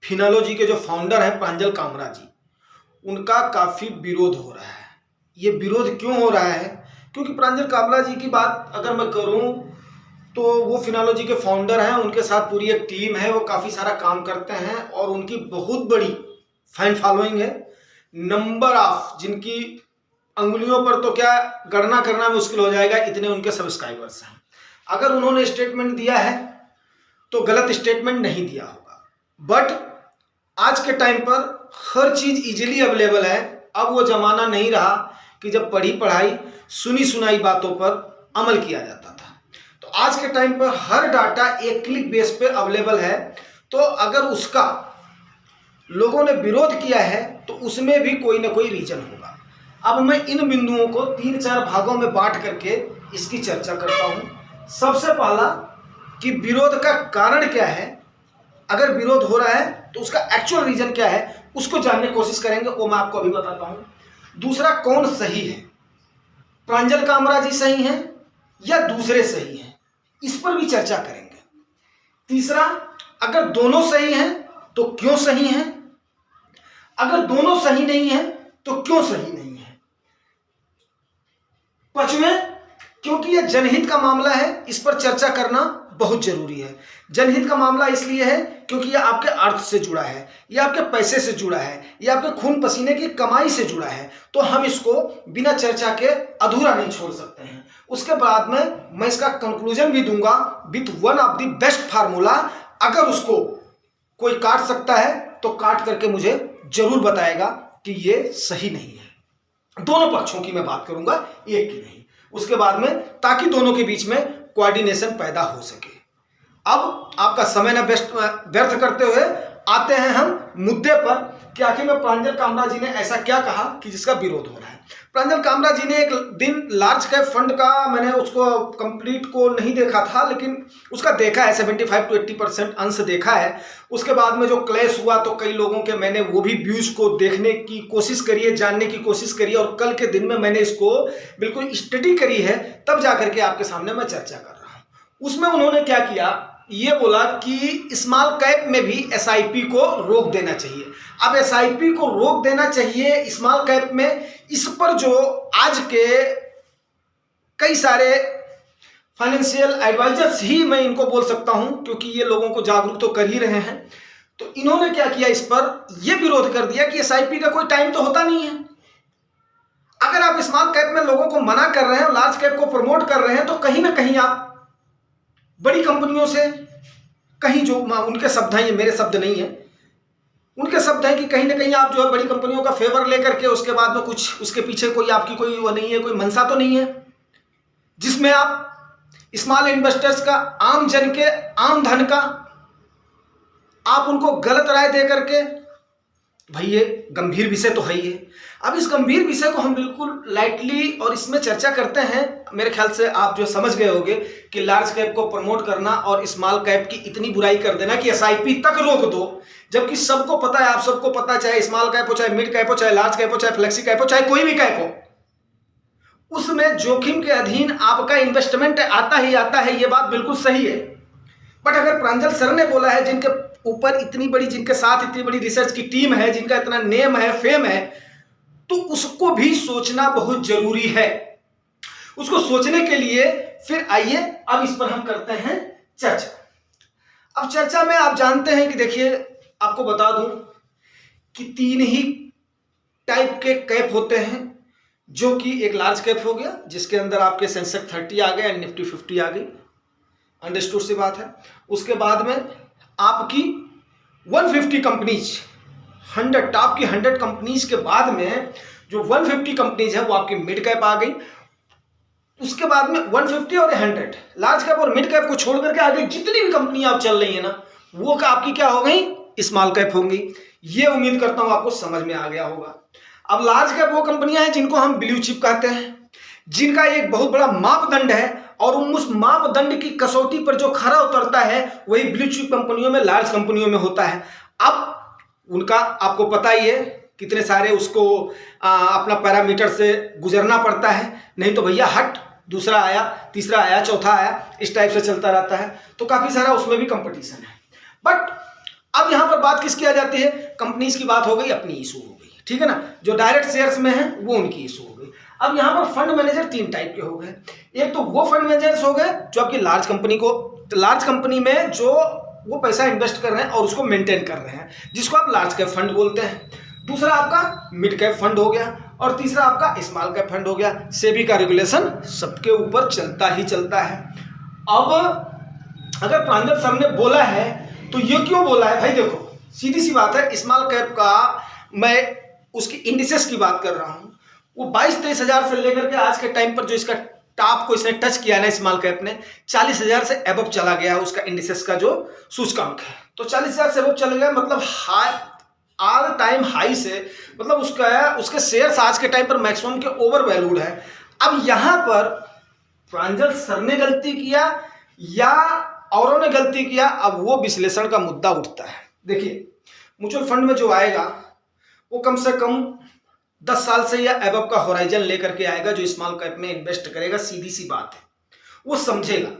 फिनोलॉजी के जो फाउंडर हैं प्रांजल कामरा जी, उनका काफ़ी विरोध हो रहा है। ये विरोध क्यों हो रहा है? क्योंकि प्रांजल कामरा जी की बात अगर मैं करूं तो वो फिनोलॉजी के फाउंडर हैं, उनके साथ पूरी एक टीम है, वो काफ़ी सारा काम करते हैं और उनकी बहुत बड़ी फैन फॉलोइंग है। नंबर ऑफ जिनकी अंगुलियों पर तो क्या गणना करना मुश्किल हो जाएगा, इतने उनके सब्सक्राइबर्स हैं। अगर उन्होंने स्टेटमेंट दिया है तो गलत स्टेटमेंट नहीं दिया होगा, बट आज के टाइम पर हर चीज़ इजीली अवेलेबल है। अब वो ज़माना नहीं रहा कि जब पढ़ी पढ़ाई सुनी सुनाई बातों पर अमल किया जाता था। तो आज के टाइम पर हर डाटा एक क्लिक बेस पे अवेलेबल है। तो अगर उसका लोगों ने विरोध किया है तो उसमें भी कोई ना कोई रीजन होगा। अब मैं इन बिंदुओं को 3-4 भागों में बांट करके इसकी चर्चा करता हूँ। सबसे पहला कि विरोध का कारण क्या है, अगर विरोध हो रहा है तो उसका एक्चुअल रीजन क्या है, उसको जानने की कोशिश करेंगे, वो मैं आपको अभी बताता हूँ। दूसरा, कौन सही है, प्रांजल कामरा जी सही हैं या दूसरे सही हैं, इस पर भी चर्चा करेंगे। तीसरा, अगर दोनों सही हैं तो क्यों सही हैं, अगर दोनों सही नहीं हैं तो क्यों सही नहीं है। पांचवें, क्योंकि यह जनहित का मामला है, इस पर चर्चा करना बहुत जरूरी है। जनहित का मामला इसलिए है क्योंकि यह आपके अर्थ से जुड़ा है, यह आपके पैसे से जुड़ा है, यह आपके खून पसीने की कमाई से जुड़ा है। तो हम इसको बिना चर्चा के अधूरा नहीं छोड़ सकते हैं। उसके बाद में मैं इसका कंक्लूजन भी दूंगा with one of the best formula. अगर उसको कोई काट सकता है तो काट करके मुझे जरूर बताएगा कि ये सही नहीं है। दोनों पक्षों की मैं बात करूंगा, एक की नहीं। उसके बाद में, ताकि दोनों के बीच में कोऑर्डिनेशन पैदा हो सके। अब आपका समय न व्यर्थ करते हुए आते हैं हम मुद्दे पर कि आखिर में प्रांजल कामरा जी ने ऐसा क्या कहा कि जिसका विरोध हो रहा है। प्रांजल कामरा जी ने एक दिन लार्ज कैप फंड का, मैंने उसको कंप्लीट को नहीं देखा था लेकिन उसका देखा है, 75 to 80% अंश देखा है। उसके बाद में जो क्लैश हुआ तो कई लोगों के मैंने वो भी व्यूज को देखने की कोशिश करी है, जानने की कोशिश करी है, और कल के दिन में मैंने इसको बिल्कुल स्टडी करी है, तब जाकर के आपके सामने मैं चर्चा कर रहा हूँ। उसमें उन्होंने क्या किया, ये बोला कि स्मॉल कैप में भी एसआईपी को रोक देना चाहिए। अब एसआईपी को रोक देना चाहिए स्मॉल कैप में, इस पर जो आज के कई सारे फाइनेंशियल एडवाइजर्स ही मैं इनको बोल सकता हूं, क्योंकि ये लोगों को जागरूक तो कर ही रहे हैं। तो इन्होंने क्या किया, इस पर यह विरोध कर दिया कि एसआईपी का कोई टाइम तो होता नहीं है। अगर आप स्मॉल कैप में लोगों को मना कर रहे हैं और लार्ज कैप को प्रमोट कर रहे हैं तो कहीं ना कहीं आप बड़ी कंपनियों से, कहीं जो उनके शब्द हैं, ये मेरे शब्द नहीं है, उनके शब्द हैं कि कहीं ना कहीं आप जो है बड़ी कंपनियों का फेवर लेकर के उसके बाद में कुछ उसके पीछे कोई आपकी कोई वो नहीं है, कोई मंशा तो नहीं है जिसमें आप स्मॉल इन्वेस्टर्स का, आम जन के आम धन का आप उनको गलत राय दे करके। भाई ये गंभीर विषय तो है ही है। अब इस गंभीर विषय को हम बिल्कुल लाइटली और इसमें चर्चा करते हैं। मेरे ख्याल से आप जो समझ गए होंगे कि लार्ज कैप को प्रमोट करना और स्मॉल कैप की इतनी बुराई कर देना कि एसआईपी तक रोक दो, जबकि सबको पता है, आप सबको पता है, चाहे स्मॉल कैप हो, चाहे मिड कैप हो, चाहे लार्ज कैप हो, चाहे फ्लेक्सी कैप हो, चाहे कोई भी कैप हो, उसमें जोखिम के अधीन आपका इन्वेस्टमेंट आता ही आता है। ये बात बिल्कुल सही है। बट अगर प्रांजल सर ने बोला है, जिनके ऊपर इतनी बड़ी, जिनके साथ इतनी बड़ी रिसर्च की टीम है, जिनका इतना नेम है, फेम है, तो उसको भी सोचना बहुत जरूरी है। उसको सोचने के लिए फिर आइए अब इस पर हम करते हैं चर्चा। अब चर्चा में आप जानते हैं कि देखिए, आपको बता दूं कि 3 ही टाइप के कैप होते हैं, जो कि एक लार्ज कैप हो गया जिसके अंदर आपके सेंसेक्स 30 आ गए, निफ्टी 50 आ गई, अंडरस्टूड सी बात है। उसके बाद में आपकी 150 कंपनीज, 100 टॉप की 100 कंपनीज के बाद में जो 150 कंपनीज है वो आपकी मिड कैप आ गई। उसके बाद में 150 और 100 लार्ज कैप और मिड कैप को छोड़ करके आगे जितनी भी कंपनी आप चल रही है ना, वो आपकी क्या हो गई, स्मॉल कैप होंगी। ये उम्मीद करता हूं आपको समझ में आ गया होगा। अब लार्ज कैप वो कंपनियां हैं जिनको हम ब्लू चिप कहते हैं, जिनका एक बहुत बड़ा मापदंड है, और उस मापदंड की कसौटी पर जो खरा उतरता है वही ब्लू चिप कंपनियों में, लार्ज कंपनियों में होता है। अब उनका आपको पता ही है कितने सारे उसको अपना पैरामीटर से गुजरना पड़ता है, नहीं तो भैया हट, दूसरा आया, तीसरा आया, चौथा आया, इस टाइप से चलता रहता है। तो काफी सारा उसमें भी कंपटीशन है। बट अब यहाँ पर बात किसकी आ जाती है, कंपनीज की बात हो गई, अपनी इशू हो गई, ठीक है ना, जो डायरेक्ट शेयर्स में है वो उनकी इशू हो गई। अब यहाँ पर फंड मैनेजर 3 टाइप के हो गए। एक तो वो फंड मैनेजर्स हो गए जो आपकी लार्ज कंपनी में जो वो पैसा इन्वेस्ट कर रहे हैं और उसको मेंटेन कर रहे हैं, जिसको आप लार्ज कैप फंड बोलते हैं। दूसरा आपका मिड कैप फंड हो गया और तीसरा आपका स्मॉल कैप फंड हो गया। सेबी का रेगुलेशन सबके ऊपर चलता ही चलता है। अब अगर प्रांजल सर ने बोला है तो ये क्यों बोला है भाई, देखो सीधी सी बात है, स्मॉल कैप का मैं उसकी इंडिसेस की बात कर रहा हूँ, वो 22-23 हज़ार से लेकर के आज के टाइम पर जो इसका टॉप को इसने टच किया ना स्मॉल कैप ने, 40,000 से एबव चला गया उसका इंडिसेस का जो सूचकांक है। तो 40,000 से एबव चला गया, मतलब हाई ऑल टाइम हाई से, मतलब उसके शेयर्स आज के टाइम पर मैक्सिमम के ओवर वैल्यूड है। अब यहाँ पर प्रांजल सर ने गलती किया या औरों ने गलती किया, अब वो विश्लेषण का मुद्दा उठता है। देखिए म्यूचुअल फंड में जो आएगा वो कम से कम 10 साल से या एबव का होराइजन लेकर के आएगा, जो स्मॉल कैप में इन्वेस्ट करेगा, सीधी सी बात है, वो समझेगा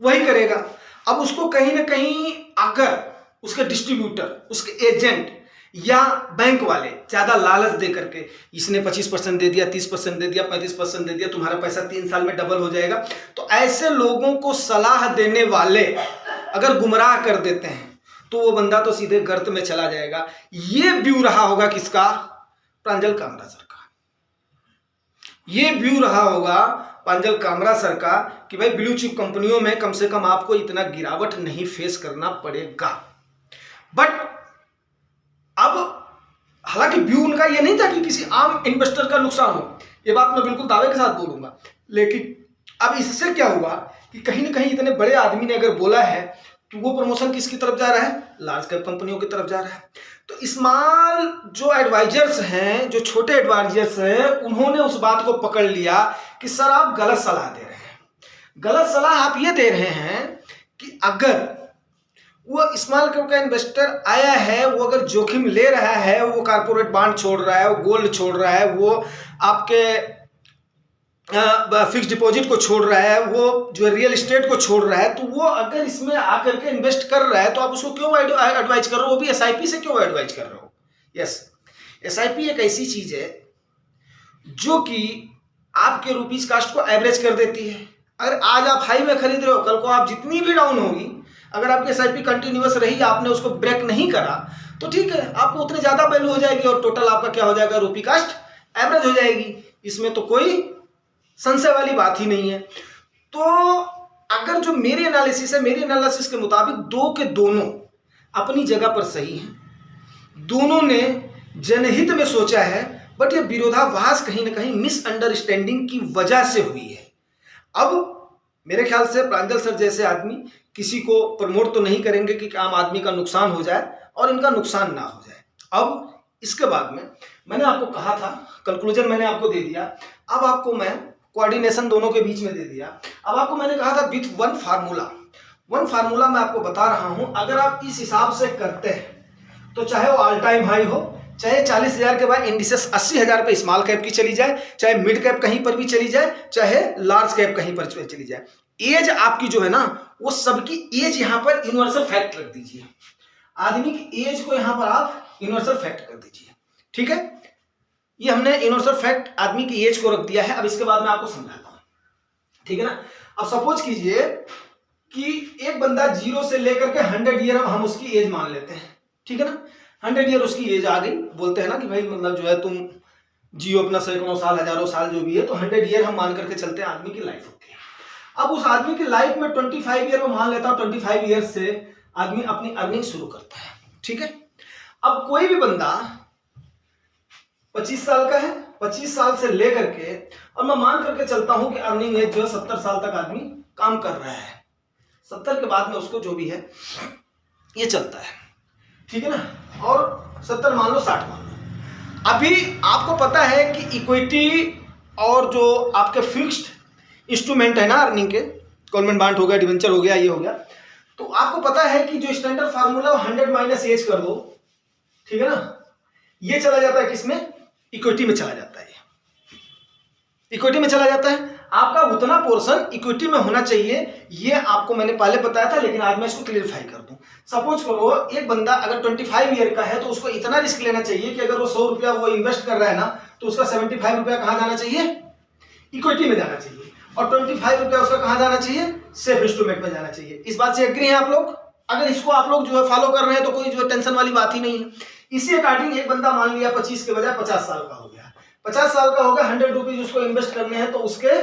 वही करेगा। अब उसको कहीं ना कहीं अगर उसके डिस्ट्रीब्यूटर, उसके एजेंट या बैंक वाले ज्यादा लालच दे करके, इसने 25% दे दिया, 30% दे दिया, 35% दे दिया, तुम्हारा पैसा 3 साल में डबल हो जाएगा, तो ऐसे लोगों को सलाह देने वाले अगर गुमराह कर देते हैं तो वो बंदा तो सीधे गर्त में चला जाएगा। ये व्यू रहा होगा किसका, प्रांजल कामरा सर का। ये व्यू रहा होगा प्रांजल कामरा सर का कि भाई ब्लू चिप कंपनियों में कम से कम आपको इतना गिरावट नहीं फेस करना पड़ेगा। बट अब हालांकि व्यू उनका ये नहीं था कि किसी आम इन्वेस्टर का नुकसान हो, ये बात मैं बिल्कुल दावे के साथ बोलूंगा, लेकिन अब इससे क्या हुआ कि कहीं ना कहीं इतने बड़े आदमी ने अगर बोला है तो वो प्रमोशन किसकी तरफ जा रहा है, लार्ज कैप कंपनियों की तरफ जा रहा है। तो स्मॉल जो एडवाइजर्स हैं, जो छोटे एडवाइजर्स हैं, उन्होंने उस बात को पकड़ लिया कि सर आप गलत सलाह दे रहे हैं। गलत सलाह आप ये दे रहे हैं कि अगर वो स्मॉल कैप का इन्वेस्टर आया है, वो अगर जोखिम ले रहा है, वो कारपोरेट बॉन्ड छोड़ रहा है, वो गोल्ड छोड़ रहा है, वो आपके फिक्स डिपॉजिट को छोड़ रहा है, वो जो रियल एस्टेट को छोड़ रहा है, तो वो अगर इसमें आकर के इन्वेस्ट कर रहा है तो आप उसको क्यों एडवाइज कर रहे हो, वो भी एसआईपी से क्यों एडवाइज कर रहे हो। यस, एसआईपी एक ऐसी चीज है जो कि आपके रुपीज कास्ट को एवरेज कर देती है। अगर आज आप हाई में खरीद रहे हो, कल को आप जितनी भी डाउन होगी, अगर आपकी एसआईपी कंटिन्यूअस रही, आपने उसको ब्रेक नहीं करा, तो ठीक है, आपको उतनी ज्यादा वैल्यू हो जाएगी और टोटल आपका क्या हो जाएगा, रुपी कास्ट एवरेज हो जाएगी। इसमें तो कोई संशय वाली बात ही नहीं है। तो अगर जो मेरी एनालिसिस है, मेरी एनालिसिस के मुताबिक दो के दोनों अपनी जगह पर सही हैं, दोनों ने जनहित में सोचा है, बट ये विरोधाभास कहीं ना कहीं मिसअंडरस्टैंडिंग की वजह से हुई है। अब मेरे ख्याल से प्रांजल सर जैसे आदमी किसी को प्रमोट तो नहीं करेंगे कि आम आदमी का नुकसान हो जाए और इनका नुकसान ना हो जाए। अब इसके बाद में मैंने आपको कहा था, कंक्लूजन मैंने आपको दे दिया, अब आपको मैं कोऑर्डिनेशन दोनों के बीच में दे दिया। अब आपको मैंने कहा था विथ वन फार्मूला मैं आपको बता रहा हूं, अगर आप इस हिसाब से करते हैं तो चाहे वो ऑल टाइम हाई हो, चाहे 40,000 के बाद इंडिसेस 80,000 पे स्मॉल कैप की चली जाए, चाहे मिड कैप कहीं पर भी चली जाए, चाहे लार्ज कैप कहीं पर चली जाए, एज आपकी जो है ना, वो सबकी एज यहां पर यूनिवर्सल फैक्ट रख दीजिए। आदमी की एज को यहां पर आप यूनिवर्सल फैक्ट कर दीजिए, ठीक है। ये हमने यूनिवर्सल फैक्ट आदमी की एज को रख दिया है। अब इसके बाद मैं आपको समझाता हूं, ठीक है ना। अब सपोज कीजिए कि एक बंदा 0 से लेकर के 100 ईयर हम उसकी एज मान लेते हैं, ठीक है ना। 100 ईयर उसकी एज आ गई, बोलते हैं ना कि भाई मतलब जो है तुम जियो अपना सैकड़ों साल, हजारों साल जो भी है, तो 100 ईयर हम मान करके चलते हैं आदमी की लाइफ होती है। अब उस आदमी की लाइफ में 25 ईयर में मान लेता हूं, 25 ईयर से आदमी अपनी अर्निंग शुरू करता है, ठीक है। अब कोई भी बंदा 25 साल का है, 25 साल से लेकर के, और मैं मान करके चलता हूं कि अर्निंग एज जो है 70 साल तक आदमी काम कर रहा है। 70 के बाद में उसको जो भी है ये चलता है, ठीक है ना। और 70 मान लो, 60 मान लो। अभी आपको पता है कि इक्विटी और जो आपके फिक्स्ड इंस्ट्रूमेंट है ना अर्निंग के, गवर्नमेंट बॉन्ड हो गया, डिवेंचर हो गया, ये हो गया, तो आपको पता है कि जो स्टैंडर्ड फार्मूला 100 माइनस एज कर दो, ठीक है ना, ये चला जाता है किसमें, इक्विटी में चला जाता है। इक्विटी में चला जाता है। आपका उतना पोर्शन इक्विटी में होना चाहिए। ये आपको मैंने पहले बताया था, लेकिन आज मैं इसको क्लियरफाई कर दूं। सपोज करो एक बंदा अगर 25 ईयर का है तो उसको इतना रिस्क लेना चाहिए कि अगर वो 100 रुपया वो इन्वेस्ट कर रहा है ना, तो उसका 75 रुपया कहाँ जाना चाहिए, इक्विटी में जाना चाहिए, और 25 रुपया उसका कहाँ जाना चाहिए, सेफ इंस्ट्रूमेंट में जाना चाहिए। इस बात से एग्री हैं आप लोग? अगर इसको आप लोग जो है फॉलो कर रहे हैं तो कोई जो है टेंशन वाली बात ही नहीं है। इसी अकॉर्डिंग एक बंदा मान लिया 25 के बजाय 50 साल का हो गया, 50 साल का हो गया, 100 रुपीज उसको इन्वेस्ट करने हैं, तो उसके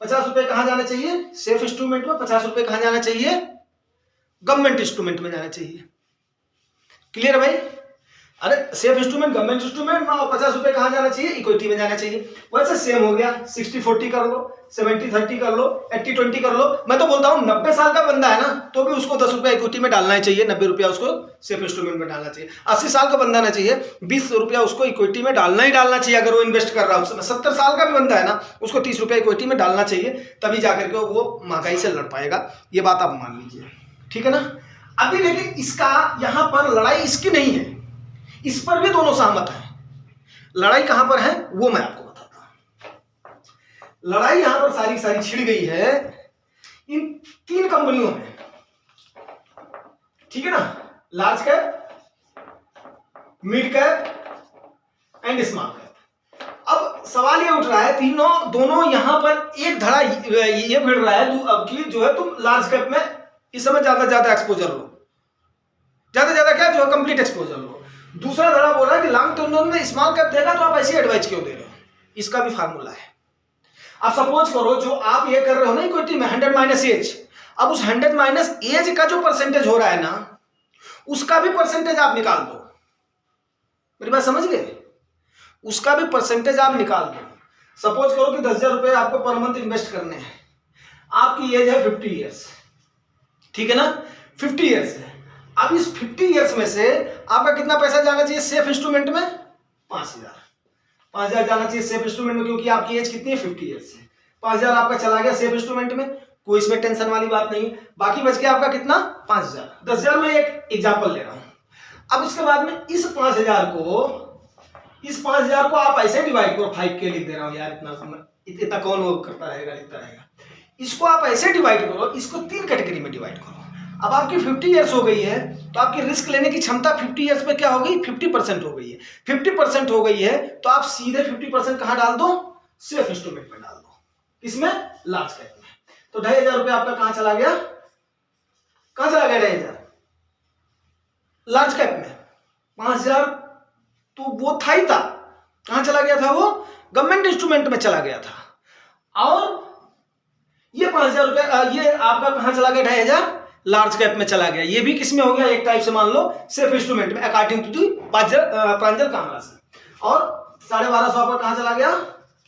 50 रुपए कहाँ जाना चाहिए, सेफ इंस्ट्रूमेंट में, 50 रुपए कहाँ जाना चाहिए, गवर्नमेंट इंस्ट्रूमेंट में जाना चाहिए। क्लियर है भाई? अरे सेफ इंस्ट्रूमेंट, गवर्नमेंट इंस्ट्रूमेंट में, और 50 रुपए कहाँ जाना चाहिए, इक्विटी में जाना चाहिए। वैसे सेम हो गया, 60-40 कर लो, 70-30 कर लो, 80-20 कर लो। मैं तो बोलता हूँ 90 साल का बंदा है ना, तो भी उसको 10 रुपया इक्विटी में डालना ही चाहिए, 90 रुपया उसको सेफ इंस्ट्रूमेंट में डालना चाहिए। 80 साल का बंदा ना चाहिए, 20 रुपया उसको इक्विटी में डालना ही डालना चाहिए अगर वो इन्वेस्ट कर रहा है। उसमें 70 साल का भी बंदा है ना, उसको 30 रुपया इक्विटी में डालना चाहिए, तभी जाकर के वो महंगाई से लड़ पाएगा। ये बात आप मान लीजिए, ठीक है ना। अभी लेकिन इसका यहाँ पर लड़ाई इसकी नहीं है, इस पर भी दोनों सहमत हैं। लड़ाई कहां पर है वो मैं आपको बताता हूं। लड़ाई यहां पर सारी सारी छिड़ गई है इन 3 कंपनियों में, ठीक है ना, large cap, mid cap and small cap. अब सवाल ये उठ रहा है, दोनों यहां पर एक धड़ा ये भिड़ रहा है अब कि जो है तुम लार्ज कैप में इस समय ज्यादा एक्सपोजर लो, ज्यादा क्या जो है कंप्लीट एक्सपोजर लो। दूसरा धड़ा बोल रहा है कि लॉन्ग टर्म में स्मॉल कैप देगा, तो आप ऐसी एडवाइस क्यों दे रहे हो? इसका भी फार्मूला है। अब सपोज करो जो आप ये कर रहे हो ना इक्विटी में 100 माइनस एज, अब उस 100 माइनस एज का जो परसेंटेज हो रहा है ना, उसका भी परसेंटेज आप निकाल दो। मेरी बात समझ गए? उसका भी परसेंटेज आप निकाल दो। सपोज करो कि 10,000 रुपए आपको पर मंथ इन्वेस्ट करने हैं, आपकी एज है 50 ईयर्स, ठीक है ना, 50 ईयर्स है। अब इस 50 ईयर्स में से आपका कितना पैसा जाना चाहिए सेफ इंस्ट्रूमेंट में? 5,000 जाना चाहिए सेफ इंस्ट्रूमेंट में, क्योंकि आपकी एज कितनी है, 50 ईयर्स है। 5,000 आपका चला गया सेफ इंस्ट्रूमेंट में, कोई इसमें टेंशन वाली बात नहीं। बाकी बच गया आपका कितना, 5,000। 10,000 में एक एग्जाम्पल ले रहा हूं। अब इसके बाद में इस 5,000 को आप ऐसे डिवाइड करो, 5 के लिख दे रहा हूं यार, इतना कौन वो करता रहेगा, लिखता रहेगा। इसको आप ऐसे डिवाइड करो, इसको 3 कैटेगरी में डिवाइड करो। अब आपकी 50 ईयर्स हो गई है, तो आपकी रिस्क लेने की क्षमता 50 ईयर्स पे क्या हो गई, 50% हो गई है। 50% हो गई है, तो आप सीधे 50% कहां डाल दो, सेफ इंस्ट्रूमेंट में डाल दो। इसमें लार्ज कैप में। तो 2,500 रुपया आपका कहां चला गया, 2,500 लार्ज कैप में। 5,000 तो वो था ही था, कहां चला गया था, वो गवर्नमेंट इंस्ट्रूमेंट में चला गया था। और ये 5,000 रुपया ये आपका कहां चला गया, 2,500 लार्ज कैप में चला गया। ये भी किसमें हो गया, एक टाइप से मान लो सेफ इंस्ट्रूमेंट में, अकॉर्डिंग टू दी प्रांजल कामराज। और 1250 आपका कहां चला गया,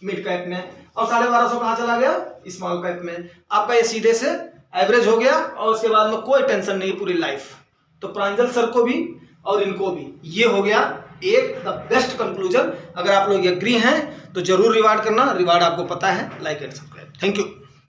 मिड कैप में, और 1250 कहां चला गया, स्मॉल कैप में। आपका ये सीधे से एवरेज हो गया, और उसके बाद में कोई टेंशन नहीं पूरी लाइफ। तो प्रांजल सर को भी और इनको भी ये हो गया एक द बेस्ट कंक्लूजन। अगर आप लोग एग्री हैं तो जरूर रिवार्ड करना, रिवार्ड आपको पता है, like and subscribe. Thank you.